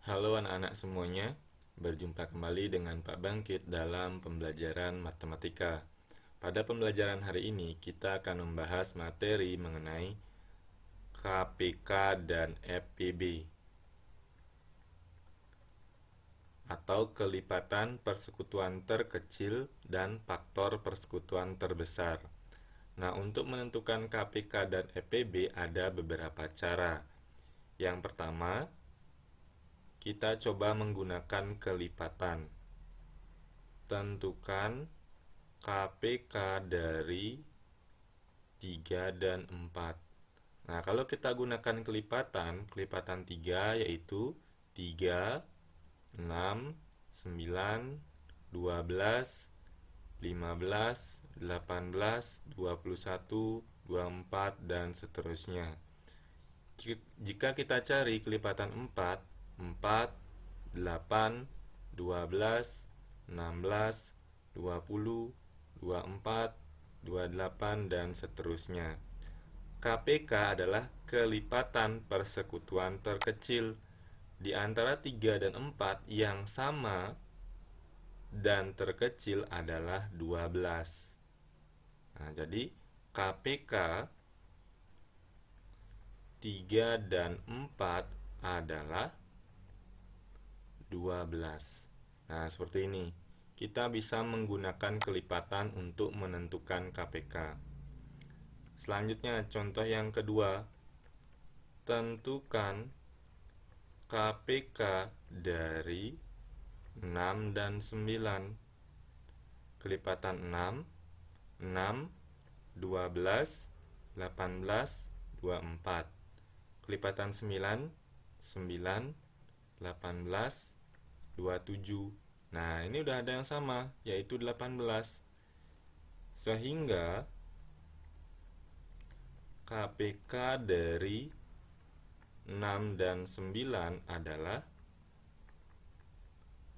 Halo anak-anak semuanya, berjumpa kembali dengan Pak Bangkit dalam pembelajaran matematika. Pada pembelajaran hari ini, kita akan membahas materi mengenai KPK dan FPB, atau kelipatan persekutuan terkecil dan faktor persekutuan terbesar. Nah, untuk menentukan KPK dan FPB ada beberapa cara. Yang pertama, kita coba menggunakan kelipatan. Tentukan KPK dari 3 dan 4. Nah, kalau kita gunakan kelipatan 3 yaitu 3, 6, 9, 12, 15, 18, 21, 24, dan seterusnya. Jika kita cari kelipatan 4, 4, 8, 12, 16, 20, 24, 28, dan seterusnya. KPK adalah kelipatan persekutuan terkecil di antara 3 dan 4 yang sama dan terkecil adalah 12. Nah, jadi KPK 3 dan 4 adalah 12. Nah, seperti ini. Kita bisa menggunakan kelipatan untuk menentukan KPK. Selanjutnya, contoh yang kedua. Tentukan KPK dari 6 dan 9. Kelipatan 6, 6, 12, 18, 24. Kelipatan 9, 9, 18, 27. Nah, ini udah ada yang sama, yaitu 18. Sehingga KPK dari 6 dan 9 adalah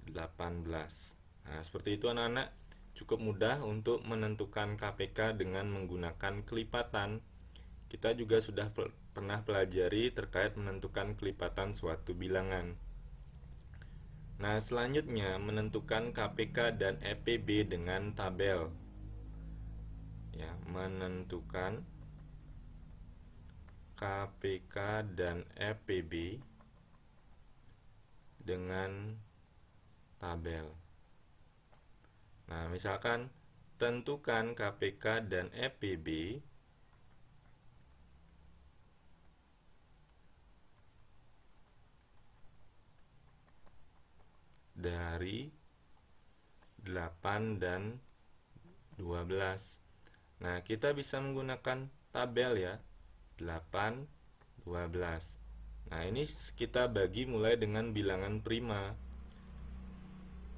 18. Nah, seperti itu anak-anak. Cukup mudah untuk menentukan KPK dengan menggunakan kelipatan. Kita juga sudah pernah pelajari terkait menentukan kelipatan suatu bilangan. Nah, selanjutnya menentukan KPK dan FPB dengan tabel. Ya, menentukan KPK dan FPB dengan tabel. Nah, misalkan tentukan KPK dan FPB dari 8 dan 12. Nah, kita bisa menggunakan tabel ya. 8, 12. Nah, ini kita bagi mulai dengan bilangan prima.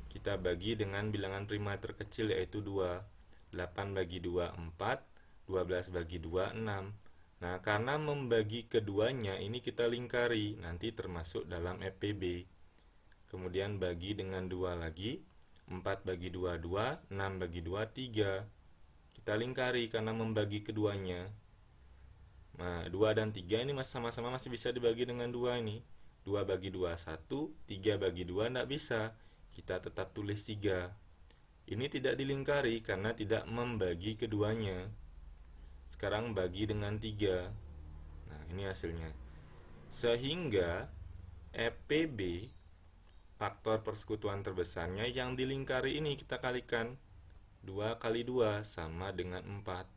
Kita bagi dengan bilangan prima terkecil yaitu 2. 8 bagi 2, 4. 12 bagi 2, 6. Nah, karena membagi keduanya ini kita lingkari, nanti termasuk dalam FPB. Kemudian bagi dengan 2 lagi. 4 bagi 2, 2. 6 bagi 2, 3. Kita lingkari karena membagi keduanya. Nah, 2 dan 3 ini sama-sama masih bisa dibagi dengan 2 ini. 2 bagi 2, 1. 3 bagi 2 tidak bisa. Kita tetap tulis 3. Ini tidak dilingkari karena tidak membagi keduanya. Sekarang bagi dengan 3. Nah, ini hasilnya. Sehingga FPB, faktor persekutuan terbesarnya, yang dilingkari ini kita kalikan. 2 kali 2 sama dengan 4.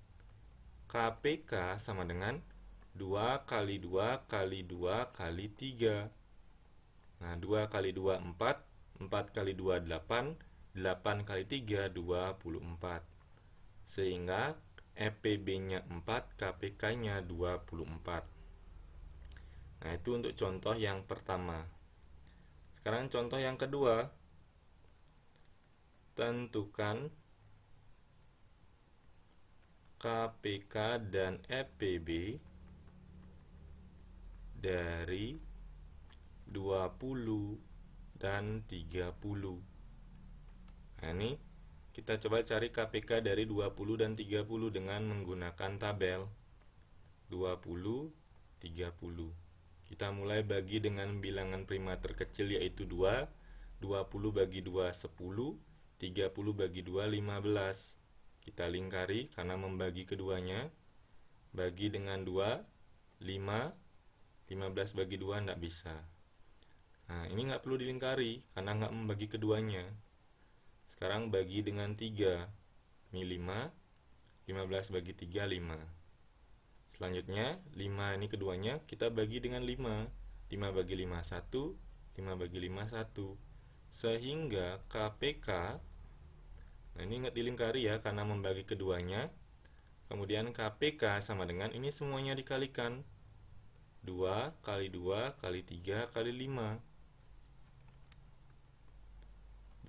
KPK sama dengan 2 kali 2 kali 2 kali 3. Nah, 2 kali 2, 4. 4 kali 2, 8. 8 kali 3, 24. Sehingga FPB-nya 4, KPK-nya 24. Nah, itu untuk contoh yang pertama. Sekarang contoh yang kedua. Tentukan KPK dan FPB dari 20 dan 30. Nah, ini kita coba cari KPK dari 20 dan 30 dengan menggunakan tabel. 20, 30. Kita mulai bagi dengan bilangan prima terkecil yaitu 2. 20 bagi 2 10, 30 bagi 2 15. Kita lingkari karena membagi keduanya. Bagi dengan 2 5, 15 bagi 2 tidak bisa. Nah, ini nggak perlu dilingkari karena nggak membagi keduanya. Sekarang bagi dengan 3. Ini 5, 15 bagi 3 5. Selanjutnya 5 ini keduanya kita bagi dengan 5. 5 bagi 5 1, 5 bagi 5 1. Sehingga KPK, nah ini nggak dilingkari ya karena membagi keduanya. Kemudian KPK sama dengan ini semuanya dikalikan. 2 kali 2 kali 3 kali 5.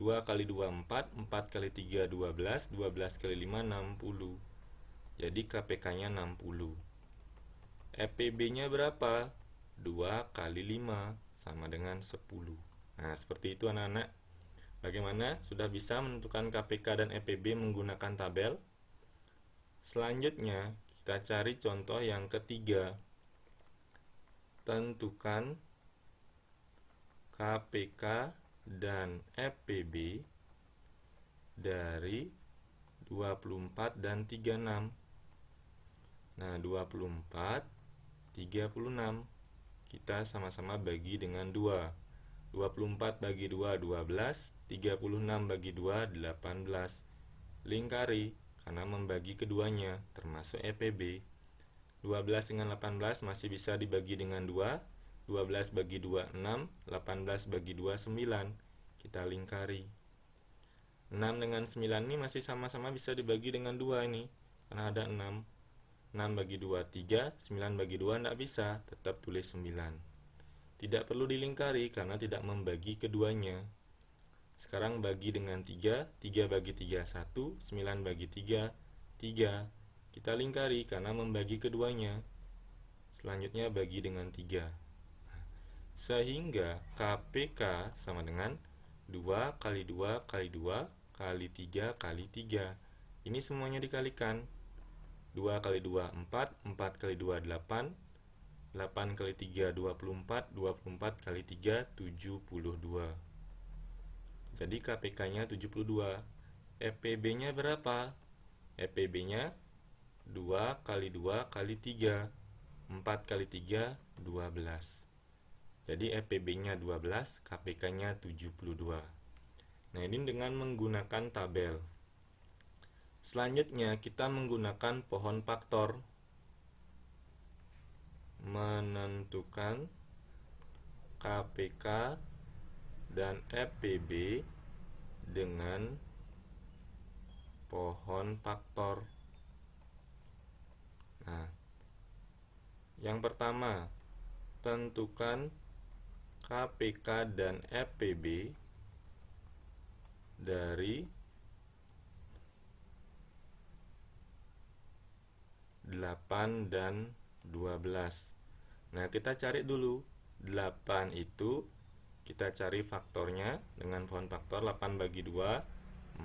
2 kali 2 4, 4 kali 3 12, 12 kali 5 60. Jadi KPK-nya 60. EPB-nya berapa? 2 kali 5 sama dengan 10. Nah, seperti itu anak-anak. Bagaimana? Sudah bisa menentukan KPK dan EPB menggunakan tabel? Selanjutnya, kita cari contoh yang ketiga. Tentukan KPK dan EPB dari 24 dan 36. Nah, 24, 36. Kita sama-sama bagi dengan 2. 24 bagi 2, 12. 36 bagi 2, 18. Lingkari, karena membagi keduanya, termasuk EPB. 12 dengan 18 masih bisa dibagi dengan 2. 12 bagi 2, 6. 18 bagi 2, 9. Kita lingkari. 6 dengan 9 ini masih sama-sama bisa dibagi dengan 2 ini, karena ada 6. 6 bagi 2, 3. 9 bagi 2 tidak bisa, tetap tulis 9. Tidak perlu dilingkari karena tidak membagi keduanya. Sekarang bagi dengan 3. 3 bagi 3, 1. 9 bagi 3, 3. Kita lingkari karena membagi keduanya. Selanjutnya bagi dengan 3. Sehingga KPK sama dengan 2 kali 2 kali 2 kali 3 kali 3. Ini semuanya dikalikan. 2 kali 2 4, 4 kali 2 8, 8 kali 3 24, 24 kali 3 72. Jadi KPK-nya 72. EPB-nya berapa? EPB-nya 2 kali 2 kali 3. 4 kali 3 12. Jadi EPB-nya 12, KPK-nya 72. Nah, ini dengan menggunakan tabel. Selanjutnya kita menggunakan pohon faktor. Menentukan KPK dan EPB dengan pohon faktor. Nah, yang pertama, tentukan KPK dan EPB dari 8 dan 12. Nah, kita cari dulu 8 itu, kita cari faktornya dengan pohon faktor. 8 bagi 2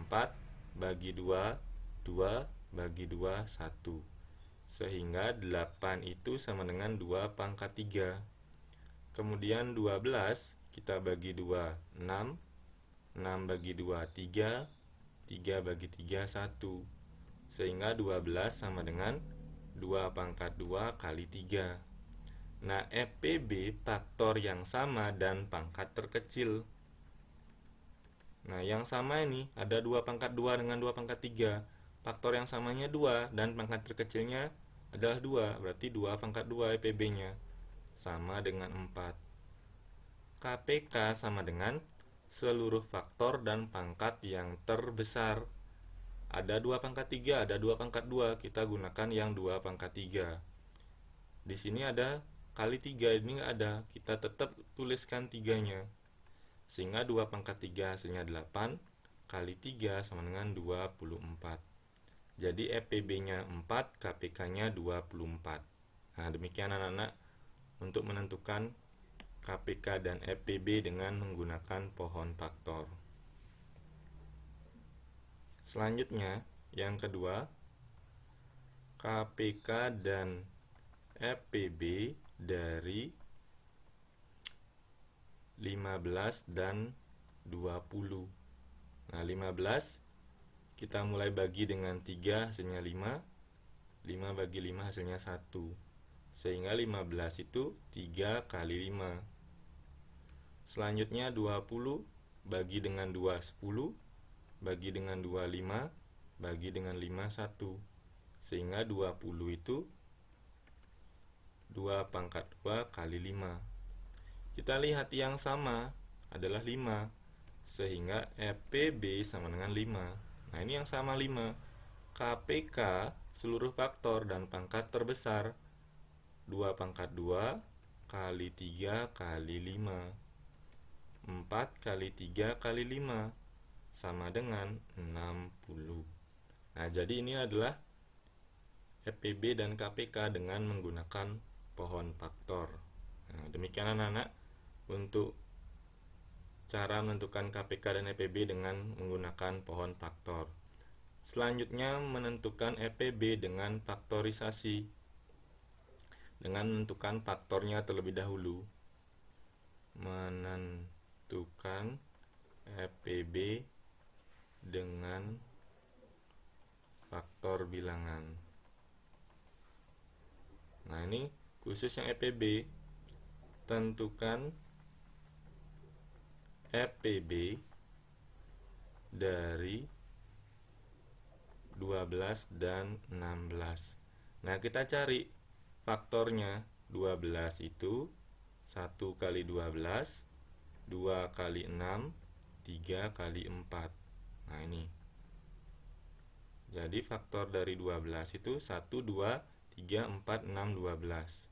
4, bagi 2 2, bagi 2 1. Sehingga 8 itu sama dengan 2 pangkat 3. Kemudian 12 kita bagi 2 6, 6 bagi 2 3, 3 bagi 3 1. Sehingga 12 sama dengan 2 pangkat 2 kali 3. Nah, EPB faktor yang sama dan pangkat terkecil. Nah, yang sama ini ada 2 pangkat 2 dengan 2 pangkat 3. Faktor yang samanya 2 dan pangkat terkecilnya adalah 2. Berarti 2 pangkat 2 EPB-nya sama dengan 4. KPK sama dengan seluruh faktor dan pangkat yang terbesar. Ada 2 pangkat 3, ada 2 pangkat 2. Kita gunakan yang 2 pangkat 3. Di sini ada kali 3, ini nggak ada. Kita tetap tuliskan 3-nya. Sehingga 2 pangkat 3 hasilnya 8, kali 3 sama dengan 24. Jadi EPB-nya 4, KPK-nya 24. Nah, demikian anak-anak untuk menentukan KPK dan EPB dengan menggunakan pohon faktor. Selanjutnya, yang kedua, KPK dan EPB dari 15 dan 20. Nah, 15 kita mulai bagi dengan 3 hasilnya 5. 5 bagi 5 hasilnya 1. Sehingga 15 itu 3 kali 5. Selanjutnya 20 bagi dengan 2 10, bagi dengan 2 5, bagi dengan 5 1. Sehingga 20 itu 2 pangkat 2 kali 5. Kita lihat yang sama adalah 5. Sehingga EPB sama dengan 5. Nah, ini yang sama 5. KPK seluruh faktor dan pangkat terbesar 2 pangkat 2 kali 3 kali 5. 4 kali 3 kali 5 sama dengan 60. Nah, jadi ini adalah EPB dan KPK dengan menggunakan pohon faktor. Nah, demikian anak-anak untuk cara menentukan KPK dan EPB dengan menggunakan pohon faktor. Selanjutnya menentukan EPB dengan faktorisasi. Dengan menentukan faktornya terlebih dahulu. Menentukan EPB dengan faktor bilangan. Nah, ini khusus yang EPB. Tentukan EPB dari 12 dan 16. Nah, kita cari faktornya. 12 itu 1 kali 12, 2 kali 6, 3 kali 4. Nah, ini. Jadi faktor dari 12 itu 1, 2, 3, 4, 6, 12.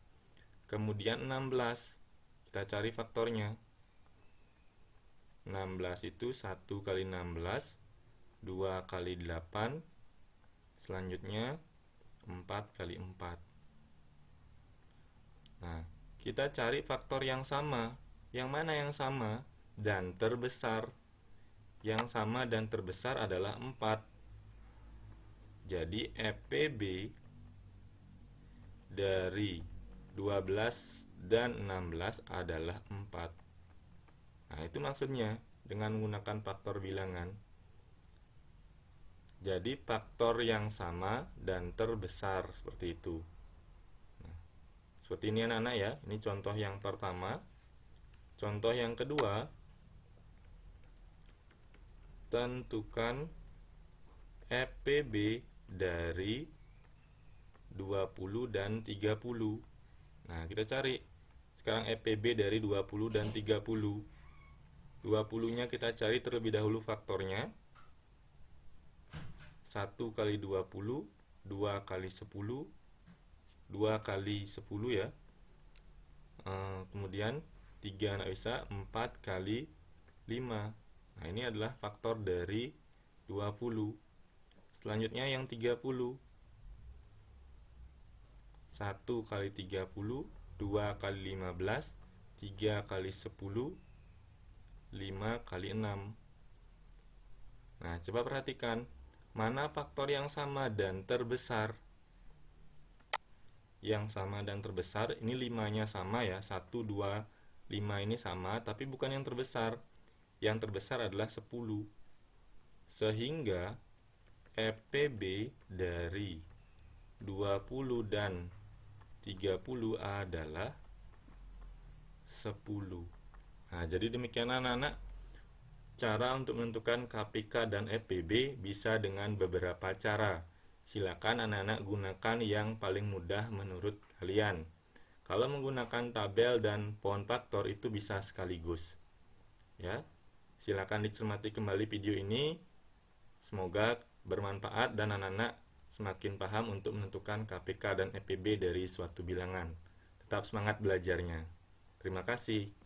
Kemudian 16. Kita cari faktornya. 16 itu 1 kali 16, 2 kali 8, selanjutnya 4 kali 4. Nah, kita cari faktor yang sama. Yang mana yang sama dan terbesar? Yang sama dan terbesar adalah 4. Jadi EPB dari 12 dan 16 adalah 4. Nah, itu maksudnya dengan menggunakan faktor bilangan. Jadi faktor yang sama dan terbesar seperti itu. Nah, seperti ini anak-anak ya. Ini contoh yang pertama. Contoh yang kedua, tentukan EPB dari 20 dan 30. Nah, kita cari sekarang EPB dari 20 dan 30. 20-nya kita cari terlebih dahulu faktornya. 1 kali 20, 2 kali 10, 2 kali 10 ya. Kemudian 3 nggak bisa, 4 kali 5. Nah, ini adalah faktor dari 20. Selanjutnya yang 30. 1 kali 30, 2 kali 15, 3 kali 10, 5 kali 6. Nah, coba perhatikan mana faktor yang sama dan terbesar. Yang sama dan terbesar, ini 5-nya sama ya, 1, 2, 5 ini sama, tapi bukan yang terbesar. Yang terbesar adalah 10. Sehingga EPB dari 20 dan 30 adalah 10. Nah, jadi demikian anak-anak cara untuk menentukan KPK dan EPB bisa dengan beberapa cara. Silakan anak-anak gunakan yang paling mudah menurut kalian. Kalau menggunakan tabel dan pohon faktor itu bisa sekaligus. Ya. Silakan dicermati kembali video ini. Semoga bermanfaat dan anak-anak semakin paham untuk menentukan KPK dan EPB dari suatu bilangan. Tetap semangat belajarnya. Terima kasih.